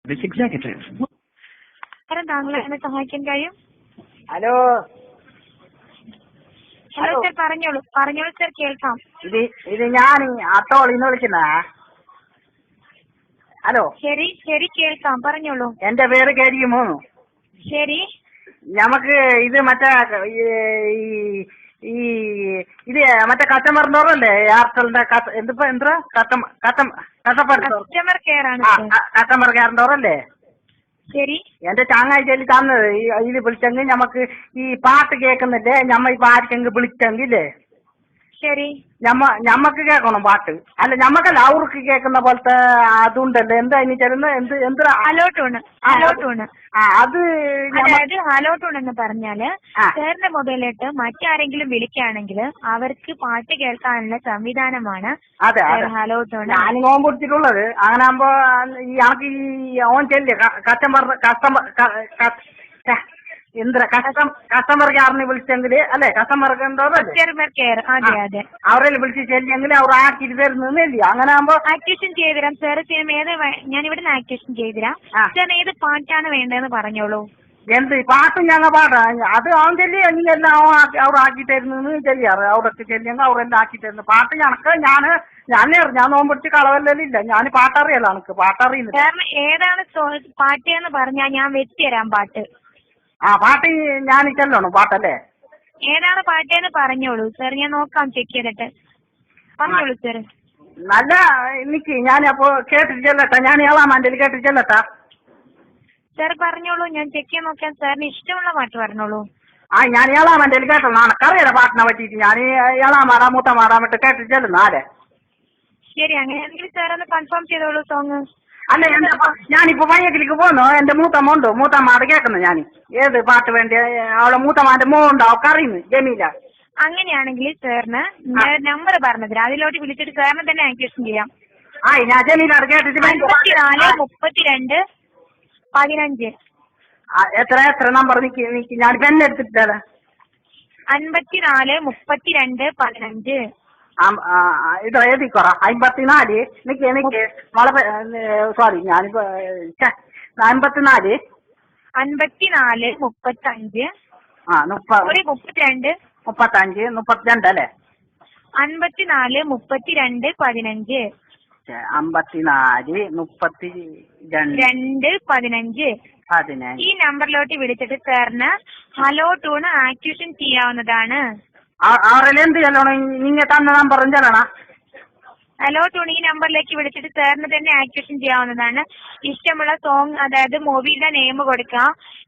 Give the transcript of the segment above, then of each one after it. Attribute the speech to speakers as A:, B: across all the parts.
A: This executive.
B: താങ്കളെ എന്നെ സഹായിക്കാൻ കഴിയും?
C: ഹലോ
B: ഹലോ സർ, പറഞ്ഞോളൂ സർ, കേൾക്കാം.
C: ഇത് ഞാൻ അത്തോളിന്ന് വിളിക്കുന്ന. ഹലോ
B: ശരി കേൾക്കാം, പറഞ്ഞോളൂ.
C: എന്റെ പേര് കരിയുമോ?
B: ശരി,
C: ഞമ്മക്ക് ഇത് മറ്റേ ഈ ഇത് മറ്റേ കസ്റ്റമറിന്റെ ഓർമ്മല്ലേ, എയർടെലിന്റെ എന്താ
B: കസ്റ്റമർ കെയർ ആണ്.
C: കസ്റ്റമർ കെയറിന്റെ ഓർമ്മല്ലേ?
B: ശരി,
C: എന്റെ ചങ്ങാഴ്ചയിൽ തന്നത് ഇത് വിളിച്ചെങ്കിൽ നമുക്ക് ഈ പാട്ട് കേൾക്കുന്നില്ലേ, ഞമ്മ ഇപ്പൊ ആർക്കെങ്കിൽ വിളിച്ചെങ്കിലേ
B: ശരി,
C: ഞമ്മക്ക് കേൾക്കണം പാട്ട്. അല്ല ഞമ്മക്കല്ല, അവർക്ക് കേൾക്കുന്ന പോലത്തെ അതുണ്ടല്ലോ, എന്താ ഇനി ചെല്ലുന്ന
B: ഹലോട്ടൂണ്.
C: അത്
B: അതായത് ഹലോട്ടൂൺ എന്ന് പറഞ്ഞാല് സാറിന്റെ മൊബൈലിട്ട് മറ്റാരെങ്കിലും വിളിക്കുകയാണെങ്കിൽ അവർക്ക് പാട്ട് കേൾക്കാനുള്ള സംവിധാനമാണ് ഹലോട്ടൂൺ.
C: ഞാൻ നോമ്പ് പിടിച്ചിട്ടുള്ളത്. അങ്ങനെ ആകുമ്പോ ഞങ്ങൾക്ക് ഈ ഓൻ ചെല്ലേ കസ്റ്റമർ കെയറിനെ വിളിച്ചെങ്കിൽ അല്ലെ, കസ്റ്റമർ
B: കെയർ അതെ
C: അവരെ വിളിച്ച് ചെല്ലെങ്കിൽ അവർ ആക്കിട്ട് തരുന്നില്ല. അങ്ങനെ ആകുമ്പോ
B: ആക്ടിവേഷൻ ചെയ്തുതരാം സാർ. ഏത് ഞാൻ ഇവിടെ ആക്ടിവേഷൻ ചെയ്തുതരാം സാർ. ഏത് പാട്ടാണ് വേണ്ടതെന്ന് പറഞ്ഞോളൂ.
C: എന്ത് പാട്ടും ഞങ്ങൾ പാടാം. അത് അവൻ ചെല്ലി എല്ലാം അവർ ആക്കി തരുന്നു ചെല്ലിയാറ്. അവരൊക്കെ ചെല്ലിയെങ്കിൽ അവരെല്ലാം ആക്കി തരുന്നു. പാട്ട് ഞങ്ങൾക്ക് ഞാൻ നോമ്പിടിച്ച് കളവല്ലില്ല. ഞാൻ പാട്ടറിയല്ല, എനിക്ക് പാട്ടറിയുന്നില്ല.
B: കാരണം ഏതാണ് പാട്ട് എന്ന് പറഞ്ഞാൽ ഞാൻ വെച്ചുതരാം പാട്ട്.
C: പാട്ട് ഞാൻ ചെല്ലണം പാട്ടല്ലേ?
B: ഏതാണ് പാട്ടേന്ന് പറഞ്ഞോളൂ സാർ, ഞാൻ നോക്കാം, ചെക്ക് ചെയ്തിട്ട് പറഞ്ഞോളൂ സാർ.
C: നല്ല എനിക്ക് ഞാനപ്പോ കേട്ടിട്ട് ചെല്ലട്ടാ, ഞാൻ 7-ാം ആണ്ടിൽ കേട്ടിട്ട് ചെല്ലട്ടാ
B: സാർ. പറഞ്ഞോളൂ, ഞാൻ ചെക്ക് ചെയ്യാൻ നോക്കാം. സാറിന് ഇഷ്ടമുള്ള പാട്ട് പറഞ്ഞോളൂ.
C: ഞാൻ 7-ാം ആണ്ടിൽ കേട്ടോളൂ. എനിക്കറിയാലോ പാട്ടിനെ പറ്റിയിട്ട്. ഞാൻ 7-ാം മാടാ 3-ാം മാടാൻ വിട്ട് കേട്ടിട്ട് ചെല്ലുന്നാലേ.
B: ശരി, അങ്ങനെയാണെങ്കിൽ സാർ ഒന്ന് കൺഫേം ചെയ്തോളൂ സോങ്.
C: അല്ല, ഞാനിപ്പോ വയ്യക്കിലേക്ക് പോന്നു. എന്റെ മൂത്തമ്മാട് കേൾക്കുന്നു. ഞാൻ ഏത് പാട്ട് വേണ്ടി അവളെ മൂത്തമ്മാന്റെ മോണ്ടോ അവൾക്ക് അറിയുന്നു, ജമീല.
B: അങ്ങനെയാണെങ്കിൽ സാറിന് നമ്പർ പറഞ്ഞത് അതിലോട്ട് വിളിച്ചിട്ട് സാറിന് തന്നെ ആക്ടിവേഷൻ ചെയ്യാം.
C: ഞാൻ ജമീലാട് കേട്ടിട്ട്
B: 54 32 15.
C: എത്ര നമ്പർ നിക്ക് ഞാൻ പെണ്ണെടുത്തിട്ടല്ലേ?
B: 54 32 15.
C: ഇത് എഴുതിക്കോറ. 54 നിക്ക് സോറി, ഞാനിപ്പോ 54
B: 55 32
C: 35 അല്ലേ?
B: 54 32 15.
C: 54 32 15.
B: ഈ നമ്പറിലോട്ട് വിളിച്ചിട്ട് സാറിന് ഹലോ ടൂണ് ആക്ടിവേഷൻ ചെയ്യാവുന്നതാണ്.
C: അവരെന്ത് ചെല്ലണം? നിങ്ങൾ തന്ന നമ്പറും ചെല്ലണം.
B: ഹലോ ടൂൺ ഈ നമ്പറിലേക്ക് വിളിച്ചിട്ട് സാറിന് തന്നെ ആക്ടിവേഷൻ ചെയ്യാവുന്നതാണ്. ഇഷ്ടമുള്ള സോങ്, അതായത് മൂവിയുടെ നെയിം കൊടുക്കുക,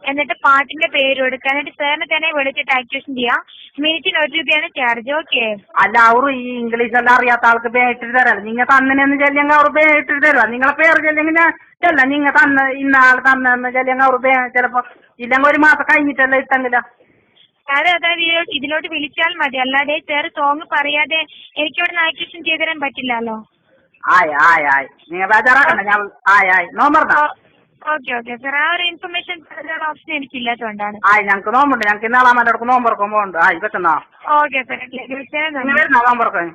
B: എന്നിട്ട് പാട്ടിന്റെ പേര് കൊടുക്കുക, എന്നിട്ട് സാറിന് തന്നെ വിളിച്ചിട്ട് ആക്ടിവേഷൻ ചെയ്യാം. മിനിറ്റിന് 1 രൂപയാണ് ചാർജ്. ഓക്കെ.
C: അല്ല, അവർ ഈ ഇംഗ്ലീഷ് എല്ലാം അറിയാത്ത ആൾക്ക് പേ ഇട്ടിട്ട് തരാം. നിങ്ങൾ തന്നെന്ന് ചെല്ലെങ്കിൽ അവർ പേ ഇട്ടിട്ട് തരുക. നിങ്ങളെ പേര് ചെല്ലെങ്കിൽ ചെല്ല, നിങ്ങൾ തന്ന ഇന്ന ആൾ തന്നെന്ന് ചെല്ലെങ്കിൽ അവർ പേ ചിലപ്പോ ഇല്ലെങ്കിൽ 1 മാസം കഴിഞ്ഞിട്ടല്ല ഇട്ടെങ്കിലോ.
B: അതായത് ഇതിലോട്ട് വിളിച്ചാൽ മതി, അല്ലാതെ സാർ സോങ് പറയാതെ എനിക്കിവിടെ ആക്ടിവേഷൻ ചെയ്തു തരാൻ പറ്റില്ലല്ലോ.
C: ആയി നിങ്ങൾ ബേജാറാക്കണ്ട. ഞാൻ നോമ്പറ.
B: Okay sir. ആ ഒരു ഇൻഫർമേഷൻ ഓപ്ഷൻ എനിക്കില്ലാത്തതുകൊണ്ടാണ്.
C: ഞങ്ങൾക്ക് നോമ്പുണ്ട്. ഞങ്ങൾക്ക് ഇന്നാളാമല്ലോടക്ക് നോമ്പറക്കുമ്പോ ഉണ്ട്. പറ്റുന്നോ?
B: Okay sir.
C: നോമ്പറക്കാൻ